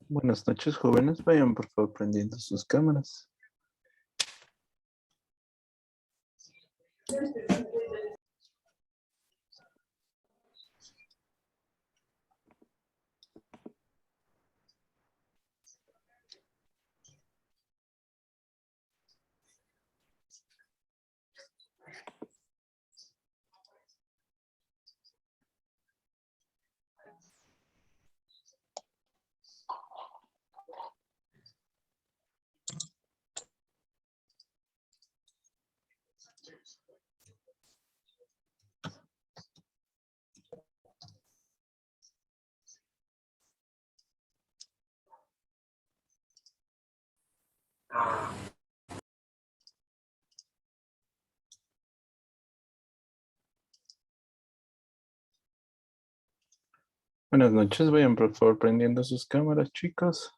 Buenas noches, jóvenes. Vayan por favor prendiendo sus cámaras. Buenas noches. Vayan por favor prendiendo sus cámaras, chicos.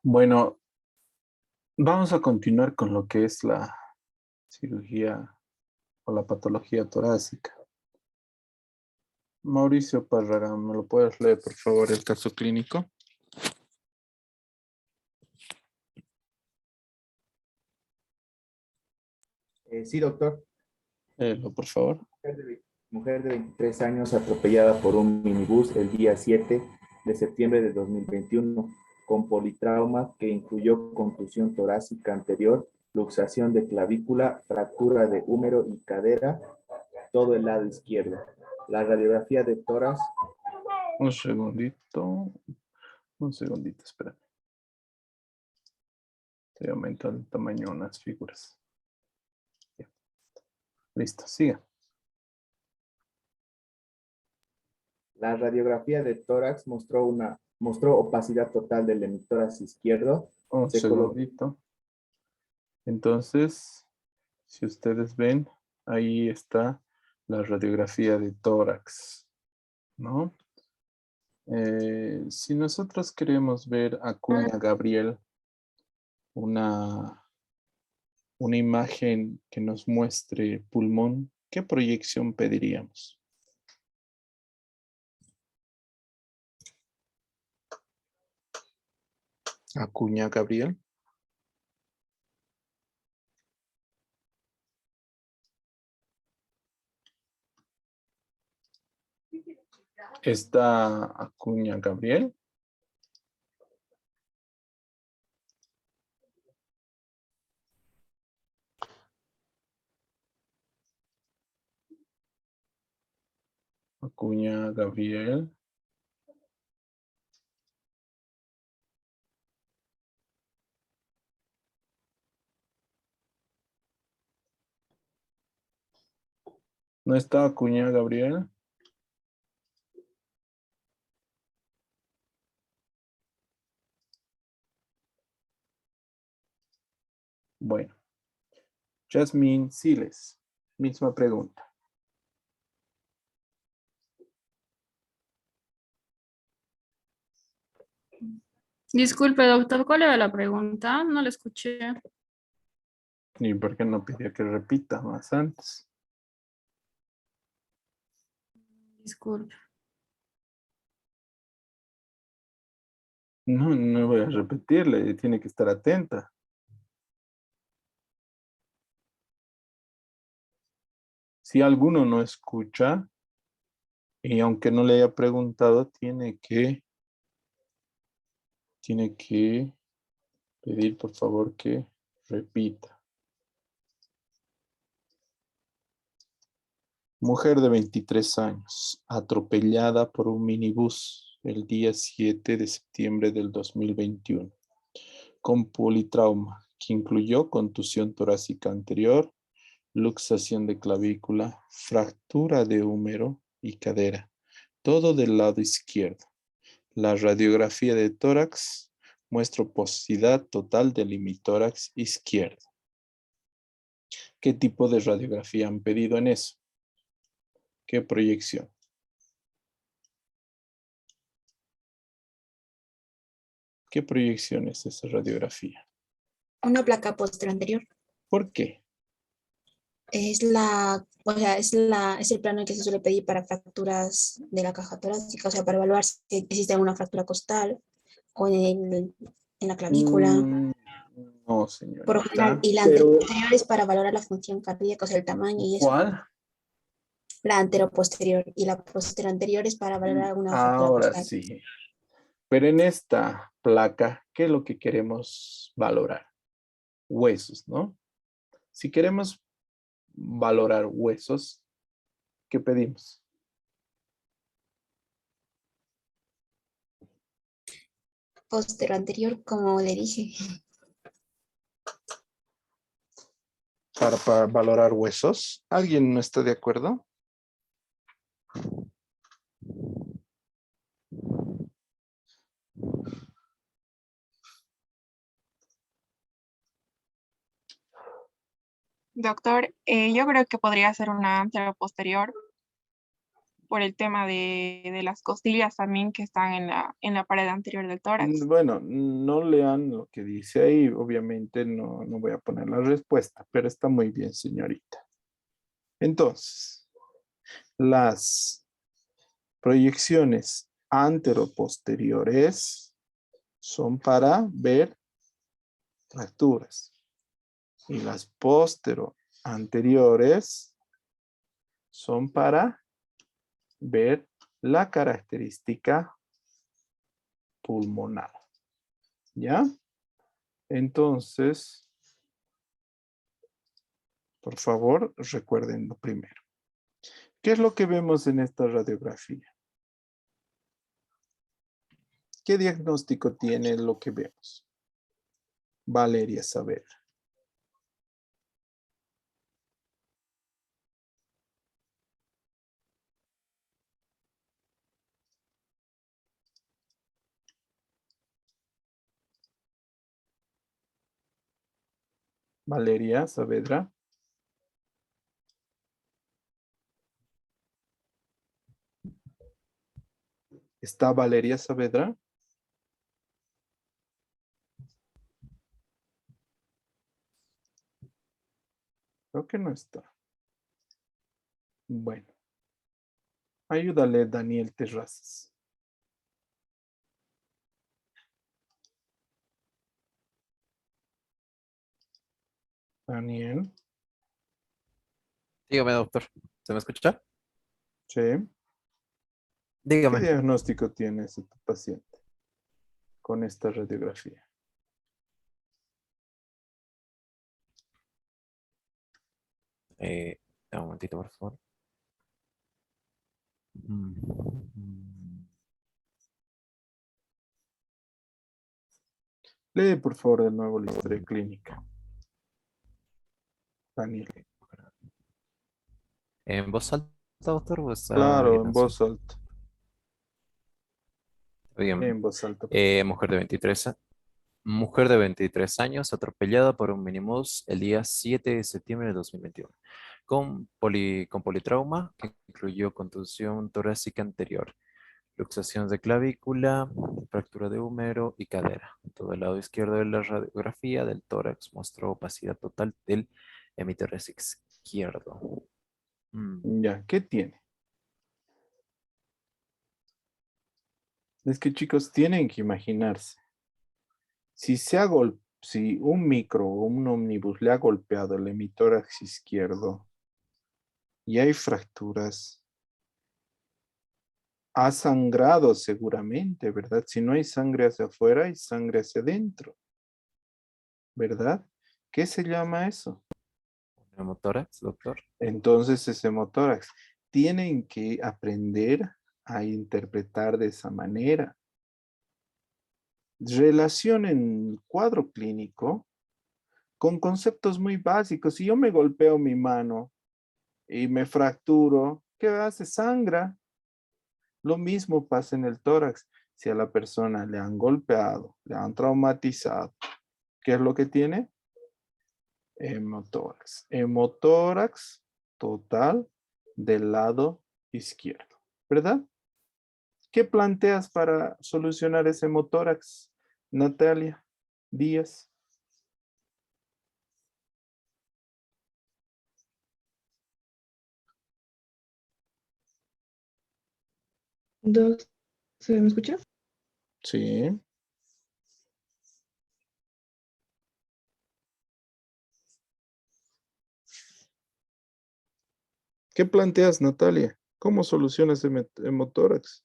Bueno, vamos a continuar con lo que es la cirugía o la patología torácica. Mauricio Parragán, ¿me lo puedes leer, por favor, el caso clínico? Sí, doctor. Por favor. Mujer de 23 años atropellada por un minibús el día 7 de septiembre de 2021 con politrauma que incluyó contusión torácica anterior, luxación de clavícula, fractura de húmero y cadera, todo el lado izquierdo. La radiografía de tórax. Un segundito. Un segundito, espera. Estoy aumentando el tamaño de unas figuras. Ya. Listo, siga. La radiografía de tórax mostró opacidad total del hemitórax izquierdo. Un segundito. Entonces, si ustedes ven, ahí está la radiografía de tórax, ¿no? Si nosotros queremos ver a Acuña Gabriel, una imagen que nos muestre pulmón, ¿qué proyección pediríamos? Acuña Gabriel. ¿Está Acuña Gabriel? Acuña Gabriel. ¿No está Acuña Gabriel? Bueno. Jasmine Siles, misma pregunta. Disculpe, doctor, ¿cuál era la pregunta? No la escuché. ¿Y por qué no pidió que repita más antes? Disculpe. No, no voy a repetirle, tiene que estar atenta. Si alguno no escucha, y aunque no le haya preguntado, tiene que pedir por favor que repita. Mujer de 23 años, atropellada por un minibús el día 7 de septiembre del 2021, con politrauma, que incluyó contusión torácica anterior, luxación de clavícula, fractura de húmero y cadera, todo del lado izquierdo. La radiografía de tórax muestra oposidad total del hemitórax izquierdo. ¿Qué tipo de radiografía han pedido en eso? ¿Qué proyección? ¿Qué proyección es esa radiografía? Una placa posterior anterior. ¿Por qué? Es es el plano que se suele pedir para fracturas de la caja torácica, o sea, para evaluar si existe alguna fractura costal o en la clavícula. No, Por lo general, señorita. y la anterior es para valorar la función cardíaca, o sea, el tamaño y eso. ¿Cuál? La anteroposterior y la posterior anterior es para valorar alguna fractura Ahora costal. sí. Pero en esta placa, ¿qué es lo que queremos valorar? Huesos, ¿no? Si queremos valorar huesos, ¿qué pedimos? Posterior anterior, como le dije. Para valorar huesos. ¿Alguien no está de acuerdo? Doctor, yo creo que podría ser una anteroposterior por el tema de las costillas también que están en la pared anterior del tórax. Bueno, no lean lo que dice ahí. Obviamente no voy a poner la respuesta, pero está muy bien, señorita. Entonces, las proyecciones anteroposteriores son para ver fracturas y las posteroanteriores son para ver la característica pulmonar. ¿Ya? Entonces, por favor, recuerden lo primero. ¿Qué es lo que vemos en esta radiografía? ¿Qué diagnóstico tiene lo que vemos? Valeria Saavedra. Valeria Saavedra. ¿Está Valeria Saavedra? Creo que no está. Bueno. Ayúdale, Daniel Terrazas. Daniel. Dígame, doctor. ¿Se me escucha? Sí. ¿Qué Dígame. diagnóstico tienes de tu paciente con esta radiografía? Un momentito, por favor. Lee, por favor, de nuevo la historia clínica. Daniel. ¿En voz alta, doctor? ¿O está Claro, bien en así? voz alta. Bien. En voz alta. Mujer de 23 años atropellada por un minibús el día 7 de septiembre de 2021 con politrauma que incluyó contusión torácica anterior, luxación de clavícula, fractura de húmero y cadera. Todo el lado izquierdo de la radiografía del tórax mostró opacidad total del hemitórax izquierdo. Ya, ¿qué tiene? Es que, chicos, tienen que imaginarse. Si un micro o un ómnibus le ha golpeado el hemitórax izquierdo y hay fracturas, ha sangrado seguramente, ¿verdad? Si no hay sangre hacia afuera, hay sangre hacia adentro, ¿verdad? ¿Qué se llama eso? ¿Hemotórax, doctor? Entonces, ese hemotórax. Tienen que aprender a interpretar de esa manera. Relacionen el cuadro clínico con conceptos muy básicos. Si yo me golpeo mi mano y me fracturo, ¿qué hace? Sangra. Lo mismo pasa en el tórax. Si a la persona le han golpeado, le han traumatizado, ¿qué es lo que tiene? Hemotórax. Hemotórax total del lado izquierdo, ¿verdad? ¿Qué planteas para solucionar ese hemotórax, Natalia Díaz? Dos, ¿se me escucha? Sí. ¿Qué planteas, Natalia? ¿Cómo solucionas el hemotórax?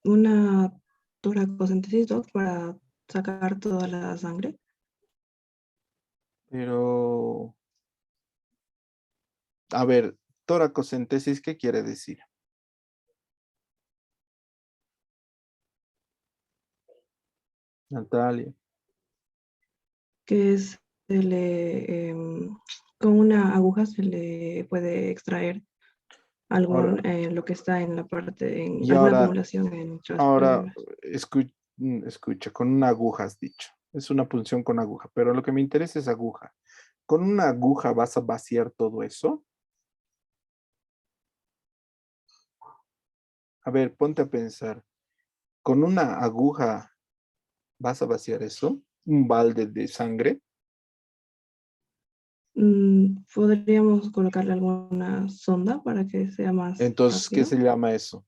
Una toracocentesis, Doc, para sacar toda la sangre. Pero, a ver, toracocentesis, ¿qué quiere decir? Natalia. Que se le, con una aguja se le puede extraer Ahora, algún, lo que está en la parte, en y alguna ahora, acumulación en nuestras ahora, células. escucha, con una aguja has dicho. Es una punción con aguja, pero lo que me interesa es aguja. ¿Con una aguja vas a vaciar todo eso? A ver, ponte a pensar. ¿Con una aguja vas a vaciar eso? ¿Un balde de sangre? Podríamos colocarle alguna sonda para que sea más Entonces, ¿qué rápido. se llama eso?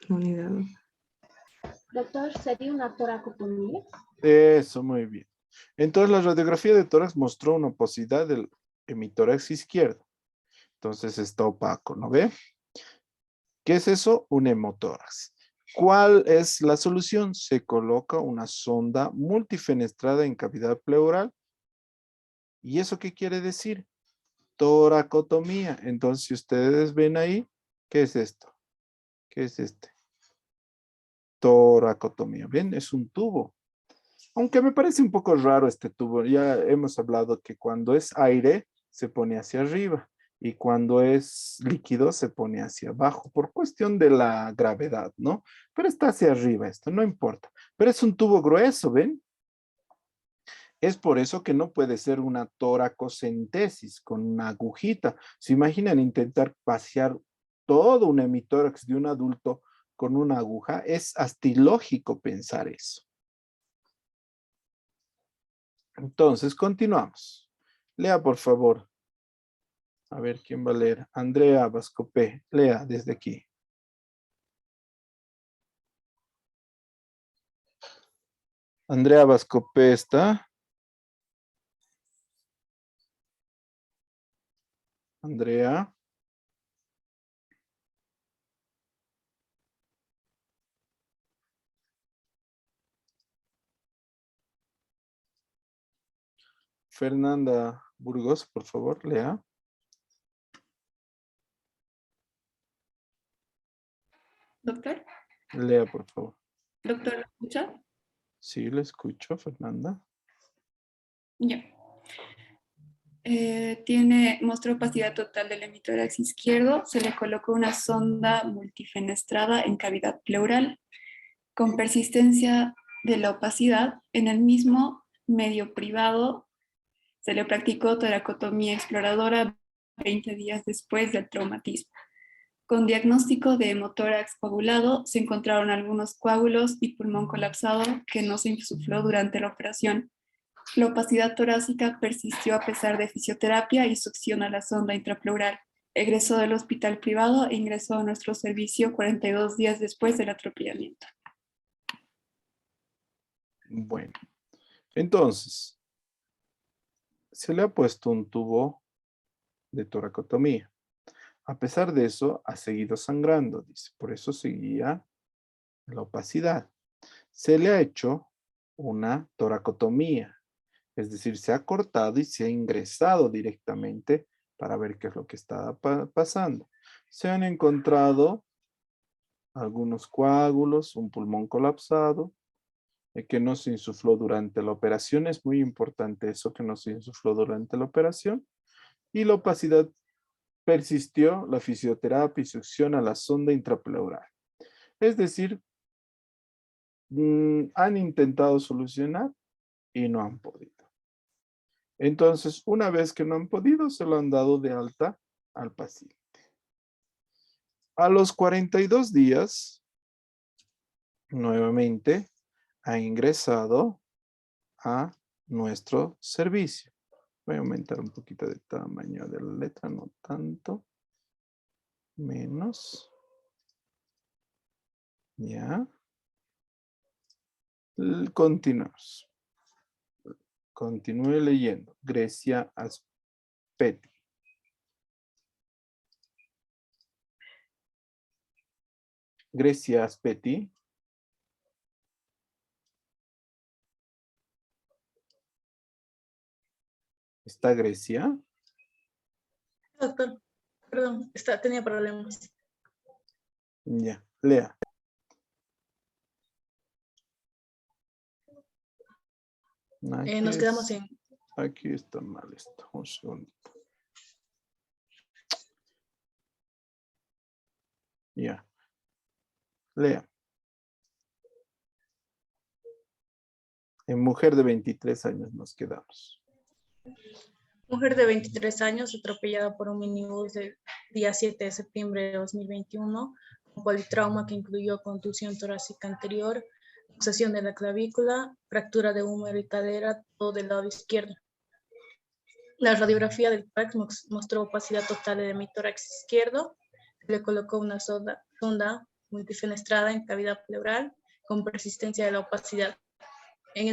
Unidad. Doctor, ¿sería una toracotomía? Eso, muy bien. Entonces, la radiografía de tórax mostró una oposidad del hemitórax izquierdo. Entonces, está opaco, ¿no ve? ¿Qué es eso? Un hemotórax. ¿Cuál es la solución? Se coloca una sonda multifenestrada en cavidad pleural. ¿Y eso qué quiere decir? Toracotomía. Entonces, si ustedes ven ahí, ¿qué es esto? ¿Qué es este? Toracotomía. ¿Ven? Es un tubo. Aunque me parece un poco raro este tubo. Ya hemos hablado que cuando es aire se pone hacia arriba y cuando es líquido se pone hacia abajo por cuestión de la gravedad, ¿no? Pero está hacia arriba esto, no importa. Pero es un tubo grueso, ¿ven? Es por eso que no puede ser una toracocentesis con una agujita. ¿Se imaginan intentar vaciar todo un hemitórax de un adulto con una aguja? Es hasta ilógico pensar eso. Entonces, continuamos. Lea, por favor. A ver quién va a leer. Andrea Vascopé. Lea desde aquí. Andrea Vascopé está. Andrea. Fernanda Burgos, por favor, lea. Doctor, Lea, por favor. doctor, ¿me escucha? Sí, le escucho, Fernanda. Ya. Mostró opacidad total del hemitórax izquierdo. Se le colocó una sonda multifenestrada en cavidad pleural con persistencia de la opacidad. En el mismo medio privado se le practicó toracotomía exploradora 20 días después del traumatismo. Con diagnóstico de hemotórax coagulado, se encontraron algunos coágulos y pulmón colapsado que no se insufló durante la operación. La opacidad torácica persistió a pesar de fisioterapia y succión a la sonda intrapleural. Egresó del hospital privado e ingresó a nuestro servicio 42 días después del atropellamiento. Bueno, entonces, se le ha puesto un tubo de toracotomía. A pesar de eso, ha seguido sangrando, dice. Por eso seguía la opacidad. Se le ha hecho una toracotomía. Es decir, se ha cortado y se ha ingresado directamente para ver qué es lo que está pasando. Se han encontrado algunos coágulos, un pulmón colapsado, que no se insufló durante la operación. Es muy importante eso, que no se insufló durante la operación. Y la opacidad persistió, la fisioterapia y succión a la sonda intrapleural. Es decir, han intentado solucionar y no han podido. Entonces, una vez que no han podido, se lo han dado de alta al paciente. A los 42 días, nuevamente, ha ingresado a nuestro servicio. Voy a aumentar un poquito de tamaño de la letra, no tanto. Menos. Ya. Continuamos. Continúe leyendo. Grecia Aspetti. Grecia Aspetti. ¿Está Grecia? Doctor, perdón, tenía problemas. Ya, lea. Nos quedamos en... Aquí está mal esto. Un segundito. Ya. Lea. En mujer de 23 años nos quedamos. Mujer de 23 años atropellada por un minibús el día 7 de septiembre de 2021, con politrauma que incluyó contusión torácica anterior, luxación de la clavícula, fractura de húmero y cadera, todo del lado izquierdo. La radiografía del tórax mostró opacidad total del hemitórax izquierdo. Se le colocó una sonda multifenestrada en cavidad pleural con persistencia de la opacidad. En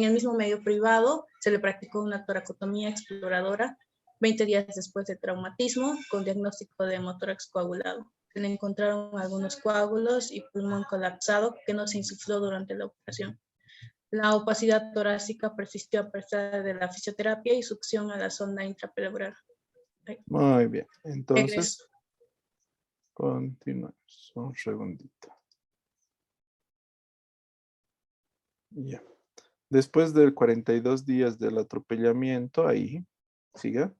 el mismo medio privado se le practicó una toracotomía exploradora 20 días después del traumatismo con diagnóstico de hemotórax coagulado. Se le encontraron algunos coágulos y pulmón colapsado que no se insufló durante la operación. La opacidad torácica persistió a pesar de la fisioterapia y succión a la sonda intrapleural. Muy bien. Entonces, continuamos. Un segundito. Ya. Después de 42 días del atropellamiento, ahí, siga.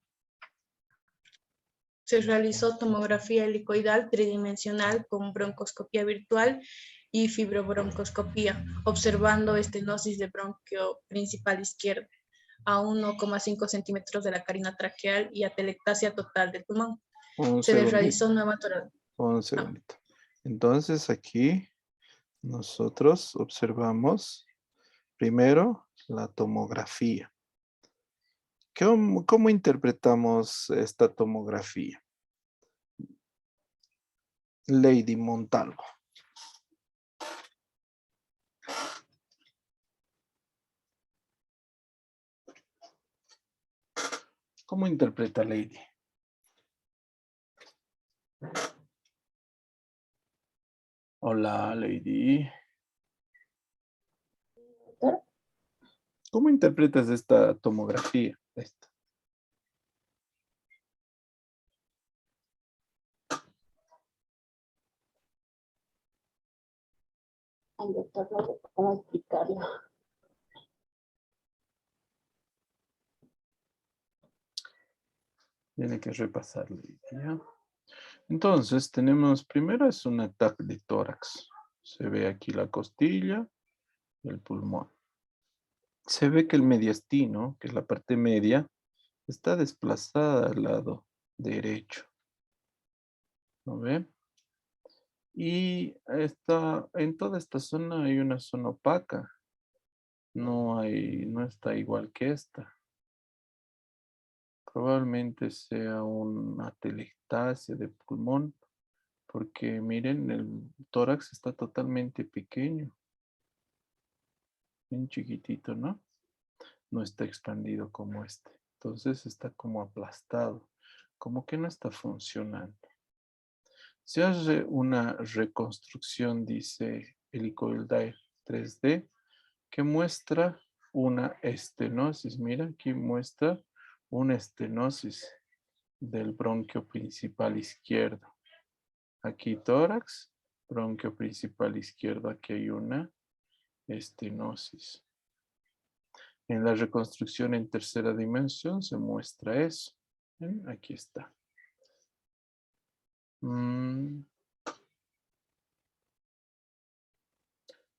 Se realizó tomografía helicoidal tridimensional con broncoscopía virtual y fibrobroncoscopía, observando estenosis de bronquio principal izquierdo a 1,5 centímetros de la carina traqueal y atelectasia total del pulmón. Se le realizó nueva toracotomía. Un segundito. Entonces aquí nosotros observamos primero la tomografía. ¿Cómo interpretamos esta tomografía? Lady Montalvo. ¿Cómo interpreta Lady? Hola, Lady. ¿Cómo interpretas esta tomografía? Esta. Ay, doctor, no sé cómo explicarlo. Tiene que repasarlo. ¿Ya? Entonces, tenemos, primero es un ataque de tórax. Se ve aquí la costilla y el pulmón. Se ve que el mediastino, que es la parte media, está desplazada al lado derecho. ¿No ve? Y en toda esta zona hay una zona opaca. No está igual que esta. Probablemente sea una atelectasia de pulmón, porque miren, el tórax está totalmente pequeño, bien chiquitito, ¿no? No está expandido como este. Entonces está como aplastado, como que no está funcionando. Se hace una reconstrucción, dice Helicoidal 3D, que muestra una estenosis. Mira, aquí muestra una estenosis del bronquio principal izquierdo. Aquí tórax, bronquio principal izquierdo. Aquí hay una estenosis. En la reconstrucción en tercera dimensión se muestra eso. ¿Ven? Aquí está.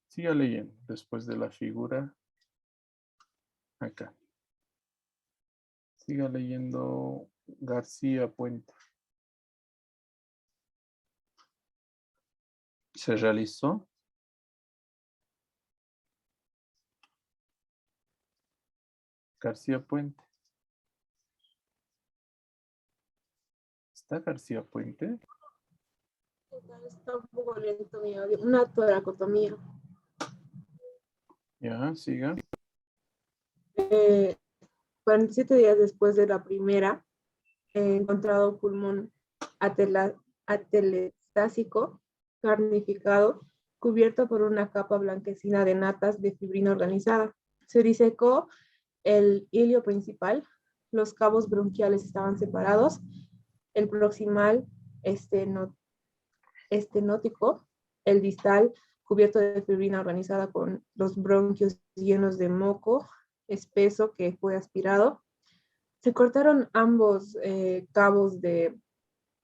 Siga leyendo después de la figura. Acá. Siga leyendo García Puente. Se realizó. García Puente. ¿Está García Puente? Está un poco lento, una toracotomía. Ya, siga. 47 días después de la primera, encontrado pulmón atelestásico, carnificado, cubierto por una capa blanquecina de natas de fibrina organizada. Se disecó el hilio principal, los cabos bronquiales estaban separados, el proximal estenótico, el distal cubierto de fibrina organizada con los bronquios llenos de moco espeso que fue aspirado. Se cortaron ambos cabos del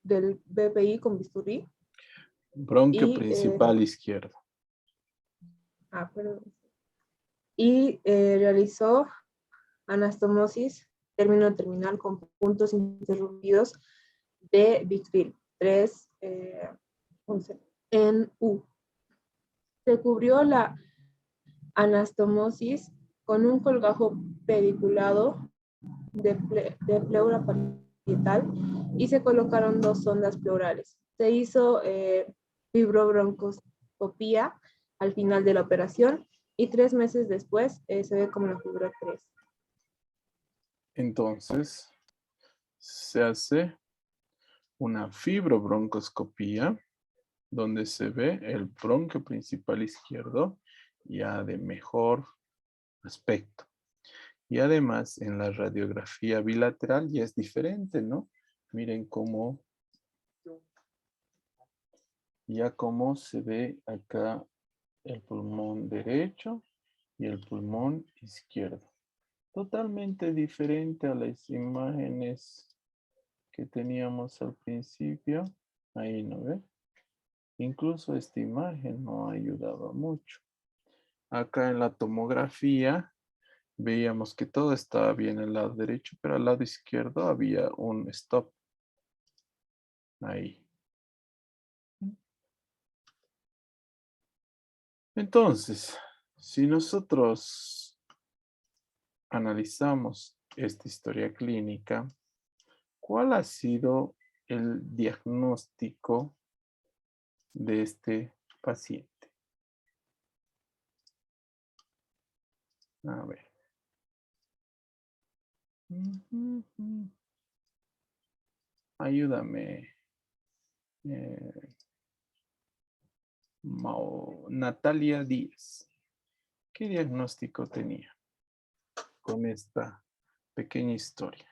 BPI con bisturí. Bronquio principal izquierdo. Perdón. Y realizó anastomosis terminal con puntos interrumpidos de Vicryl 3 en U. Se cubrió la anastomosis con un colgajo pediculado de pleura parietal y se colocaron 2 sondas pleurales. Se hizo fibrobroncoscopía al final de la operación y 3 meses después se ve como la figura 3. Entonces, se hace una fibrobroncoscopía donde se ve el bronquio principal izquierdo ya de mejor aspecto. Y además en la radiografía bilateral ya es diferente, ¿no? Miren cómo se ve acá el pulmón derecho y el pulmón izquierdo. Totalmente diferente a las imágenes que teníamos al principio. Ahí, ¿no ve? Incluso esta imagen no ayudaba mucho. Acá en la tomografía veíamos que todo estaba bien al lado derecho, pero al lado izquierdo había un stop. Ahí. Entonces, si nosotros analizamos esta historia clínica, ¿cuál ha sido el diagnóstico de este paciente? A ver. Ayúdame. Natalia Díaz. ¿Qué diagnóstico tenía con esta pequeña historia?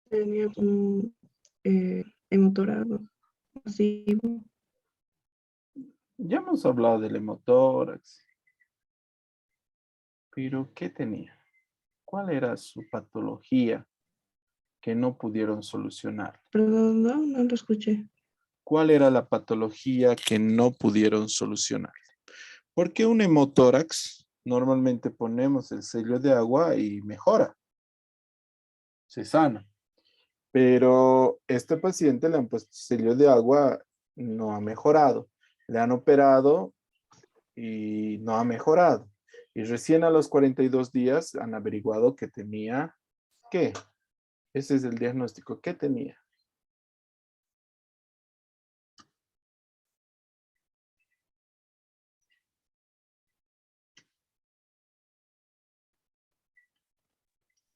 Tenía como hemotorado masivo. Ya hemos hablado del hemotórax. Pero ¿qué tenía? ¿Cuál era su patología que no pudieron solucionar? Perdón, no lo escuché. ¿Cuál era la patología que no pudieron solucionar? Porque un hemotórax, normalmente ponemos el sello de agua y mejora. Se sana. Pero este paciente le han puesto sello de agua, no ha mejorado. Le han operado y no ha mejorado. Y recién a los 42 días han averiguado que tenía, ¿qué? Ese es el diagnóstico. ¿Qué tenía?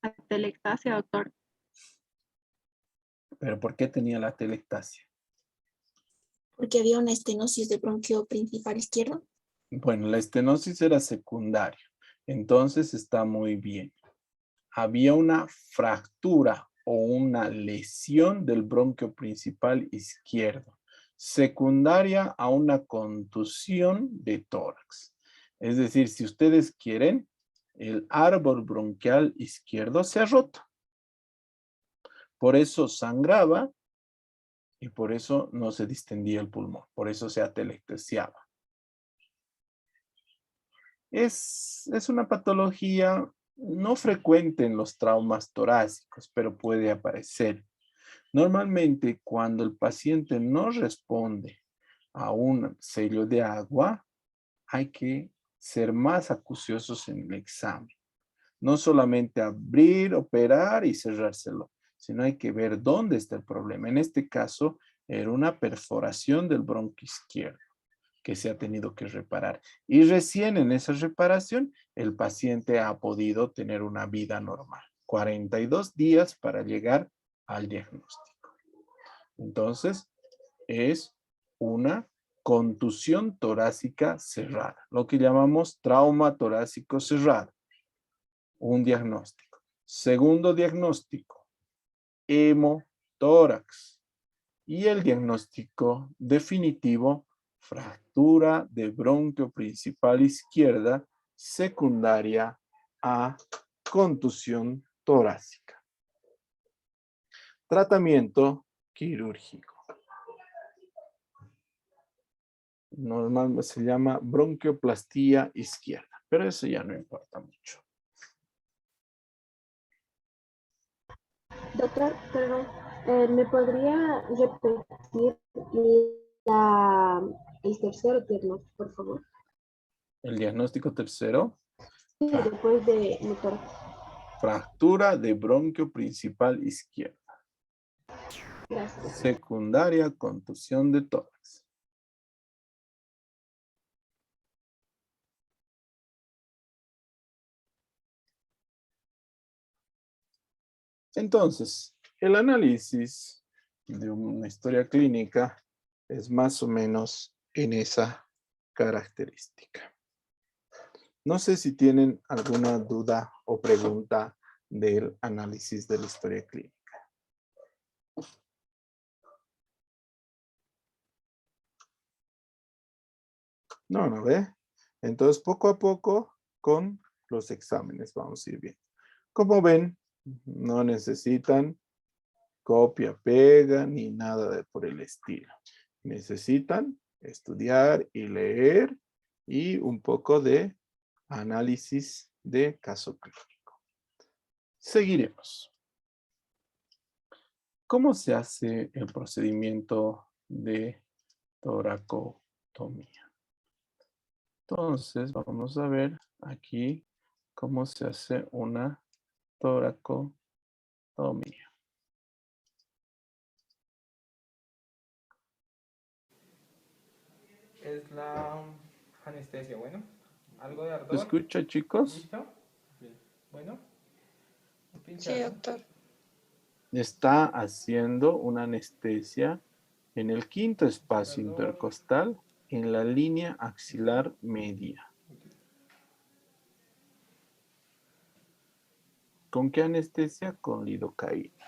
Atelectasia, doctor. ¿Pero por qué tenía la atelectasia? Porque había una estenosis del bronquio principal izquierdo. Bueno, la estenosis era secundaria, entonces está muy bien. Había una fractura o una lesión del bronquio principal izquierdo, secundaria a una contusión de tórax. Es decir, si ustedes quieren, el árbol bronquial izquierdo se ha roto. Por eso sangraba y por eso no se distendía el pulmón, por eso se atelectesiaba. Es una patología no frecuente en los traumas torácicos, pero puede aparecer. Normalmente, cuando el paciente no responde a un sello de agua, hay que ser más acuciosos en el examen. No solamente abrir, operar y cerrárselo, sino hay que ver dónde está el problema. En este caso, era una perforación del bronquio izquierdo que se ha tenido que reparar. Y recién en esa reparación, el paciente ha podido tener una vida normal. 42 días para llegar al diagnóstico. Entonces, es una contusión torácica cerrada, lo que llamamos trauma torácico cerrado. Un diagnóstico. Segundo diagnóstico, hemotórax. Y el diagnóstico definitivo, fractura de bronquio principal izquierda secundaria a contusión torácica. Tratamiento quirúrgico. Normalmente se llama bronquioplastía izquierda, pero eso ya no importa mucho. Doctor, perdón, ¿me podría repetir el tercer diagnóstico, por favor? El diagnóstico tercero, Sí, después de motor. fractura de bronquio principal izquierda. Gracias. Secundaria contusión de tórax. Entonces, el análisis de una historia clínica es más o menos en esa característica. No sé si tienen alguna duda o pregunta del análisis de la historia clínica. No ve. Entonces, poco a poco, con los exámenes vamos a ir bien. Como ven, no necesitan copia, pega, ni nada por el estilo. Necesitan estudiar y leer y un poco de análisis de caso clínico. Seguiremos. ¿Cómo se hace el procedimiento de toracotomía? Entonces, vamos a ver aquí cómo se hace una toracotomía. Es la anestesia, bueno, algo de ardor. ¿Se escucha, chicos? ¿Listo? Bueno. Sí, doctor. Está haciendo una anestesia en el quinto espacio intercostal en la línea axilar media. ¿Con qué anestesia? Con lidocaína.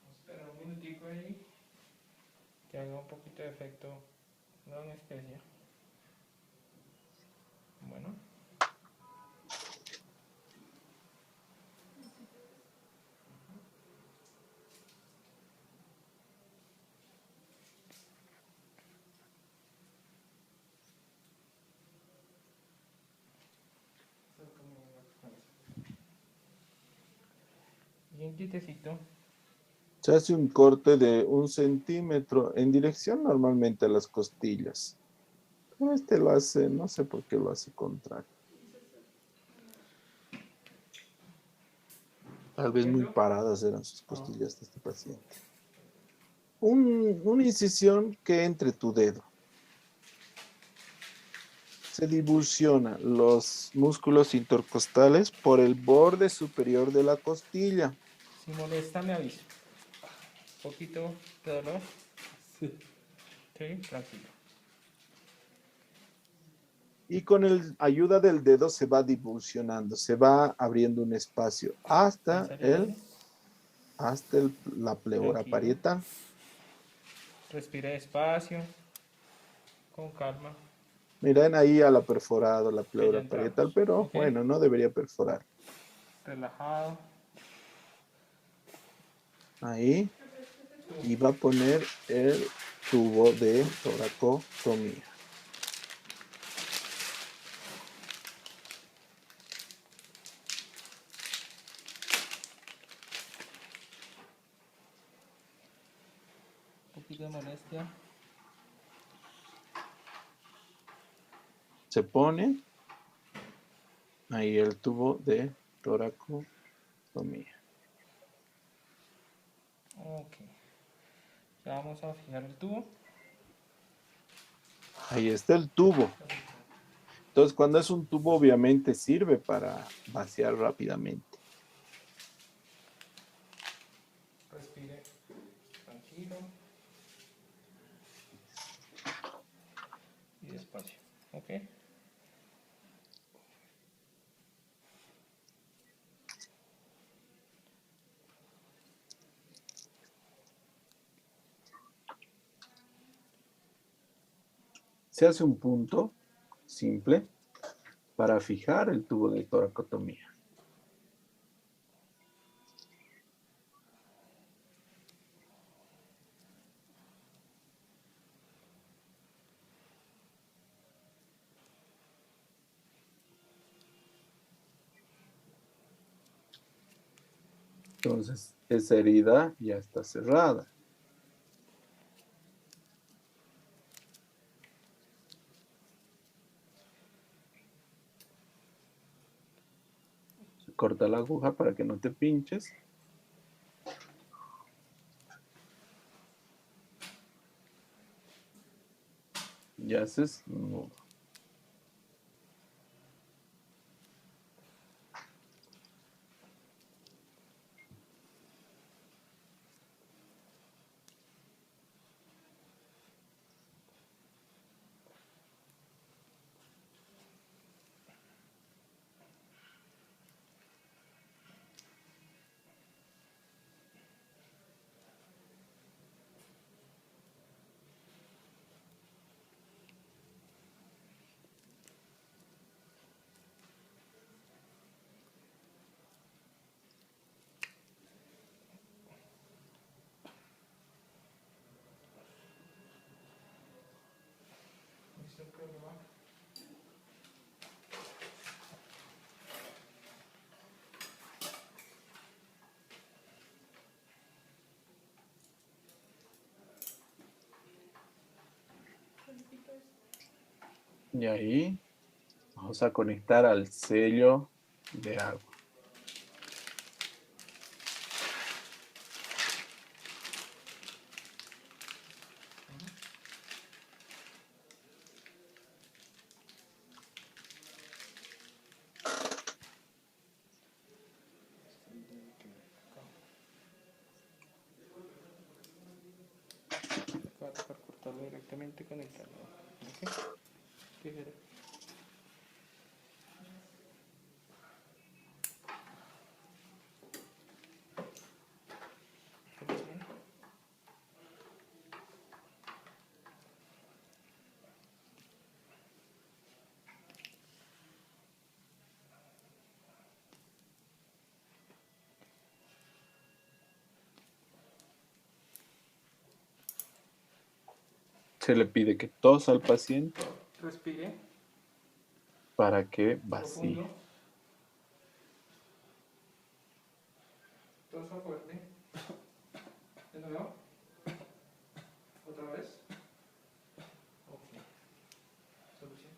Espera un minutico ahí, que haga un poquito de efecto la anestesia. Bueno. Y un quietecito. Se hace un corte de 1 centímetro en dirección normalmente a las costillas. Pero este lo hace, no sé por qué lo hace contrario. Tal vez muy paradas eran sus costillas de este paciente. Una incisión que entre tu dedo. Se divulsiona los músculos intercostales por el borde superior de la costilla. Si molesta, me avisa. poquito de dolor. Sí, tranquilo. Y con ayuda del dedo se va divulsionando, se va abriendo un espacio hasta la pleura Tranquilo. parietal. Respire despacio, con calma. Miren ahí a la perforado la Que ya pleura entramos. parietal, pero Ok. bueno, no debería perforar. Relajado. Ahí. Y va a poner el tubo de toracotomía. Un poquito de molestia. Se pone ahí el tubo de toracotomía. Ok. Ya vamos a fijar el tubo. Ahí está el tubo. Entonces, cuando es un tubo, obviamente sirve para vaciar rápidamente. Respire tranquilo. Y despacio. Ok. Se hace un punto simple para fijar el tubo de toracotomía. Entonces, esa herida ya está cerrada. Se corta la aguja para que no te pinches. Y haces un nudo. Y ahí vamos a conectar al sello de agua. Va a tocar cortarlo directamente con el talón. Ok. Tijera. Se le pide que tosa al paciente Respire. para que vacíe. Profundo. Tosa fuerte. De nuevo. Otra vez. Ok. Solución.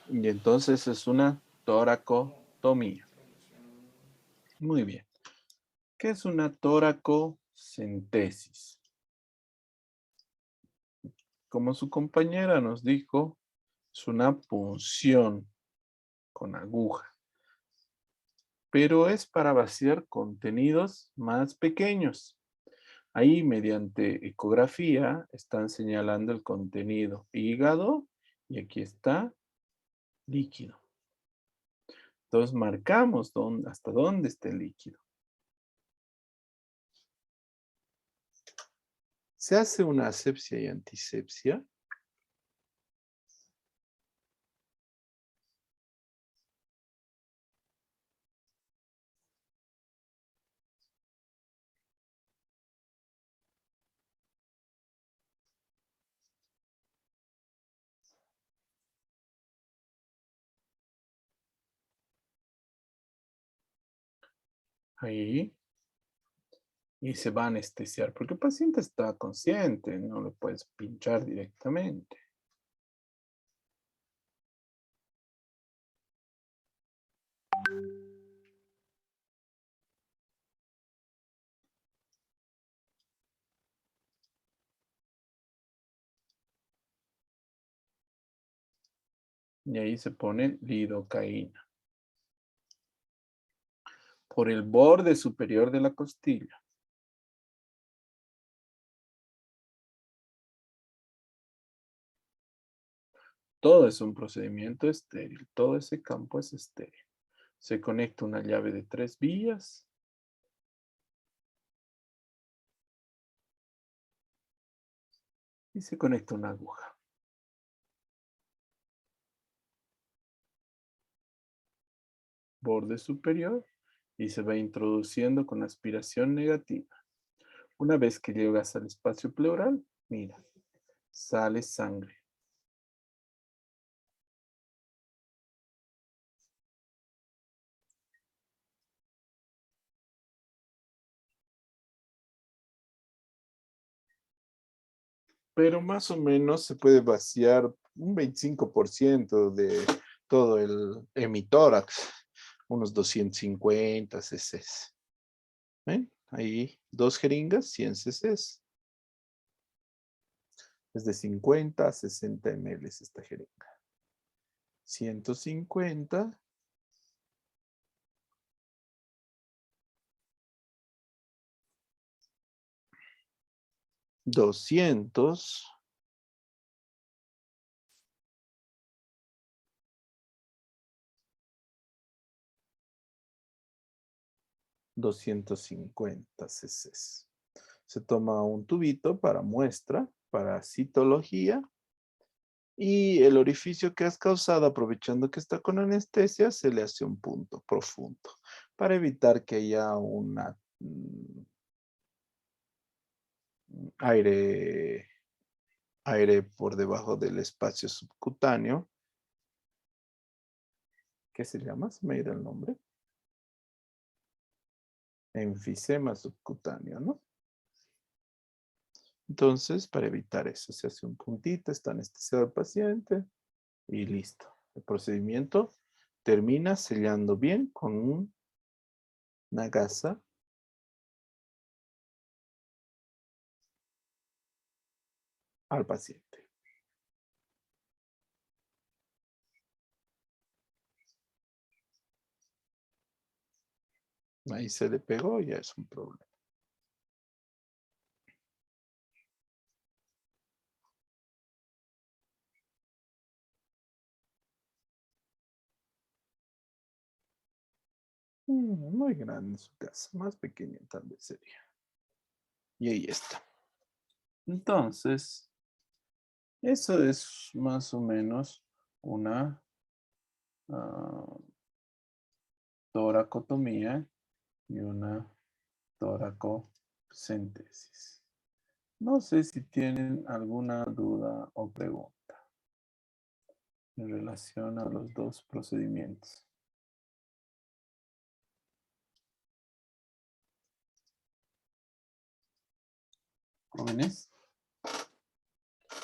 Y entonces es una toracotomía. Muy bien. ¿Qué es una toracocentesis? Como su compañera nos dijo, es una punción con aguja. pero es para vaciar contenidos más pequeños. Ahí, mediante ecografía, están señalando el contenido hígado y aquí está líquido. Entonces, marcamos hasta dónde está el líquido. Se hace una asepsia y antisepsia. Ahí. Y se va a anestesiar, porque el paciente está consciente, no lo puedes pinchar directamente. Y ahí se pone lidocaína. Por el borde superior de la costilla. Todo es un procedimiento estéril. Todo ese campo es estéril. Se conecta una llave de 3 vías. Y se conecta una aguja. Borde superior. Y se va introduciendo con aspiración negativa. Una vez que llegas al espacio pleural, mira, sale sangre. Pero más o menos se puede vaciar un 25% de todo el hemitórax, unos 250 cc. ¿Ven? Ahí 2 jeringas, 100 cc. Es de 50 a 60 ml esta jeringa. 150. 200. 250 cc. Se toma un tubito para muestra, para citología. Y el orificio que has causado, aprovechando que está con anestesia, se le hace un punto profundo para evitar que haya una aire por debajo del espacio subcutáneo. ¿Qué se llama? Se me ha ido el nombre. Enfisema subcutáneo, ¿no? Entonces, para evitar eso, se hace un puntito, está anestesiado el paciente y listo. El procedimiento termina sellando bien con una gasa al paciente. Ahí se le pegó, ya es un problema. Muy grande su casa, más pequeña tal vez sería. Y ahí está. Entonces, eso es más o menos una toracotomía y una toracocentesis. No sé si tienen alguna duda o pregunta en relación a los dos procedimientos. ¿Jóvenes?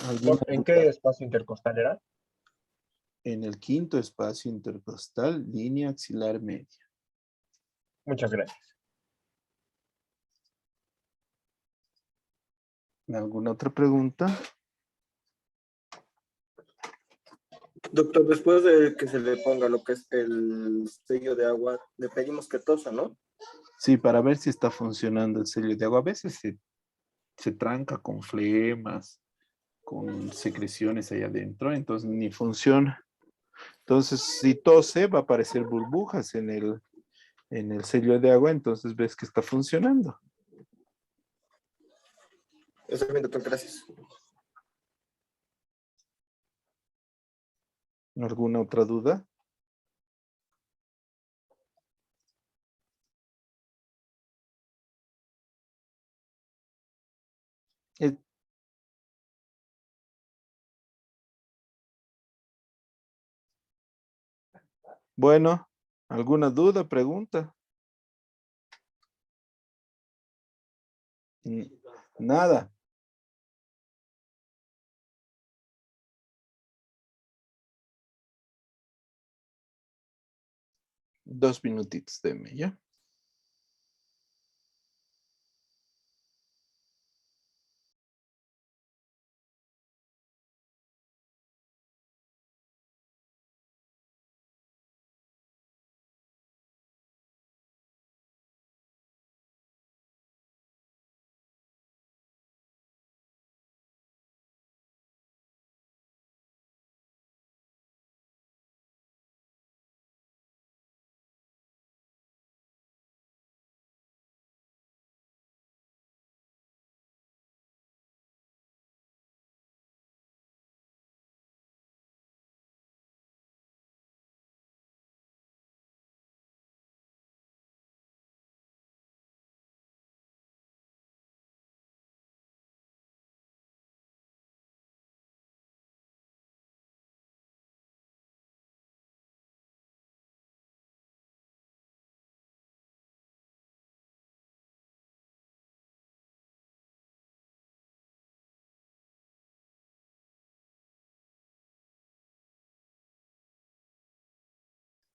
¿Alguna ¿En duda? qué espacio intercostal era? En el quinto espacio intercostal, línea axilar media. Muchas gracias. ¿Alguna otra pregunta? Doctor, después de que se le ponga lo que es el sello de agua, le pedimos que tosa, ¿no? Sí, para ver si está funcionando el sello de agua. A veces se tranca con flemas, con secreciones ahí adentro, entonces ni funciona. Entonces, si tose, va a aparecer burbujas en el sello de agua, entonces ves que está funcionando. Está bien, doctor, gracias. ¿Alguna otra duda? Eh, Bueno, ¿alguna duda, pregunta? Nada. Dos minutitos, deme, ¿ya?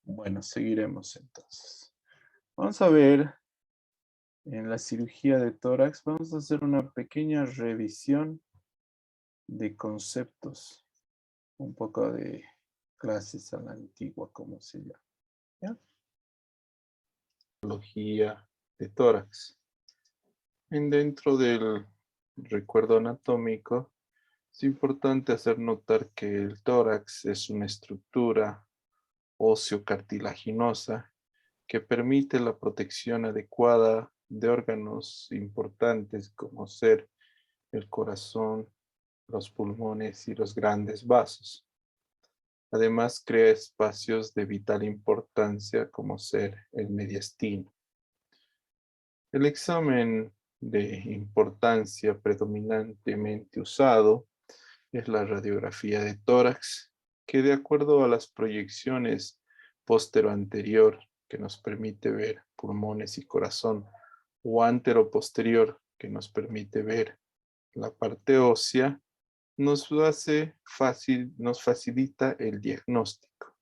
Bueno, seguiremos entonces. Vamos a ver en la cirugía de tórax, vamos a hacer una pequeña revisión de conceptos, un poco de clases a la antigua, como se llama, ¿ya? Cirugía de tórax. Dentro del recuerdo anatómico, es importante hacer notar que el tórax es una estructura óseo-cartilaginosa que permite la protección adecuada de órganos importantes como ser el corazón, los pulmones y los grandes vasos. Además, crea espacios de vital importancia como ser el mediastino. El examen de importancia predominantemente usado es la radiografía de tórax, que de acuerdo a las proyecciones postero-anterior, que nos permite ver pulmones y corazón, o antero-posterior, que nos permite ver la parte ósea, nos facilita el diagnóstico.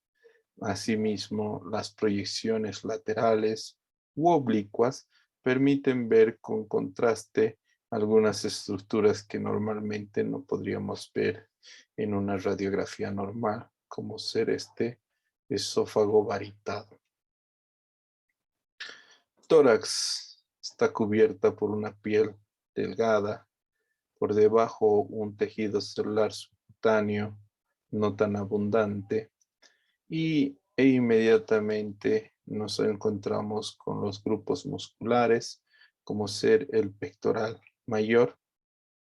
Asimismo, las proyecciones laterales u oblicuas permiten ver con contraste algunas estructuras que normalmente no podríamos ver en una radiografía normal, como ser este esófago varitado. Tórax está cubierta por una piel delgada, por debajo un tejido celular subcutáneo no tan abundante e inmediatamente nos encontramos con los grupos musculares como ser el pectoral mayor